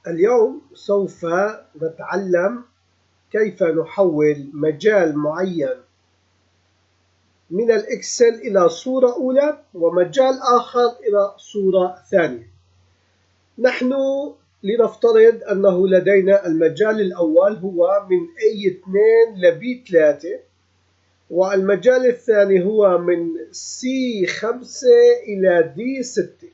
اليوم سوف نتعلم كيف نحول مجال معين من الإكسل إلى صورة أولى ومجال آخر إلى صورة ثانية. نحن لنفترض أنه لدينا المجال الأول هو من A2 ل B3، والمجال الثاني هو من C5 إلى D6.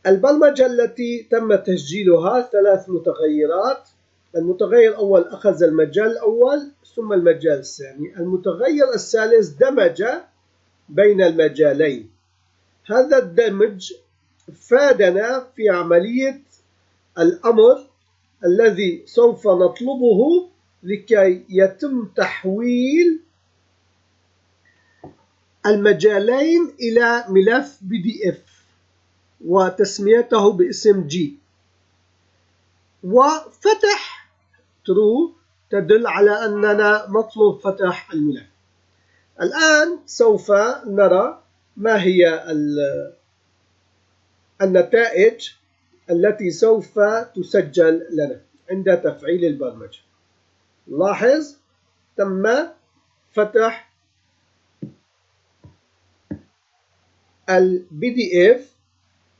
البرمجة التي تم تسجيلها 3 متغيرات. المتغير الأول أخذ المجال الأول ثم المجال الثاني. المتغير الثالث دمج بين المجالين. هذا الدمج فادنا في عملية الأمر الذي سوف نطلبه لكي يتم تحويل المجالين إلى ملف PDF وتسميته باسم G، وفتح true تدل على أننا نطلب فتح الملف. الآن سوف نرى ما هي النتائج التي سوف تسجل لنا عند تفعيل البرمجة. لاحظ تم فتح الPDF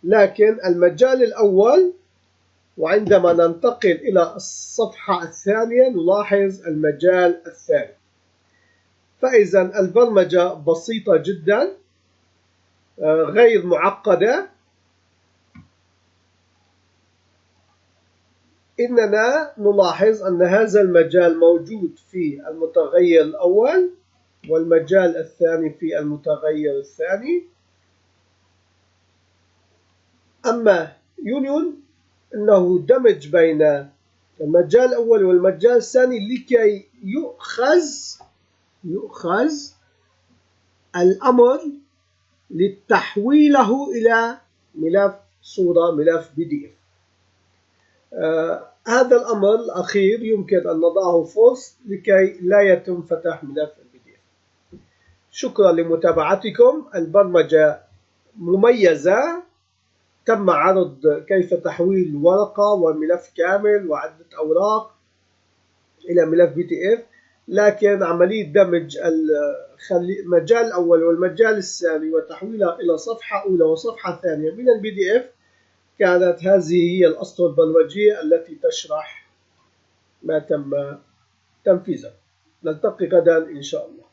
لكن المجال الأول، وعندما ننتقل إلى الصفحة الثانية نلاحظ المجال الثاني. فإذا البرمجة بسيطة جدا غير معقدة. إننا نلاحظ أن هذا المجال موجود في المتغير الأول والمجال الثاني في المتغير الثاني. أما يونيون إنه دمج بين المجال الأول والمجال الثاني لكي يؤخذ الأمر لتحويله إلى ملف صورة، ملف PDF. هذا الأمر الأخير يمكن أن نضعه false لكي لا يتم فتح ملف PDF. شكرا لمتابعتكم. البرمجة مميزة، تم عرض كيف تحويل ورقة وملف كامل وعدة أوراق إلى ملف PDF، لكن عملية دمج المجال الأول والمجال الثاني وتحويلها إلى صفحة أولى وصفحة ثانية من الPDF كانت هذه هي الأسطر البرمجية التي تشرح ما تم تنفيذه. نلتقي غدا إن شاء الله.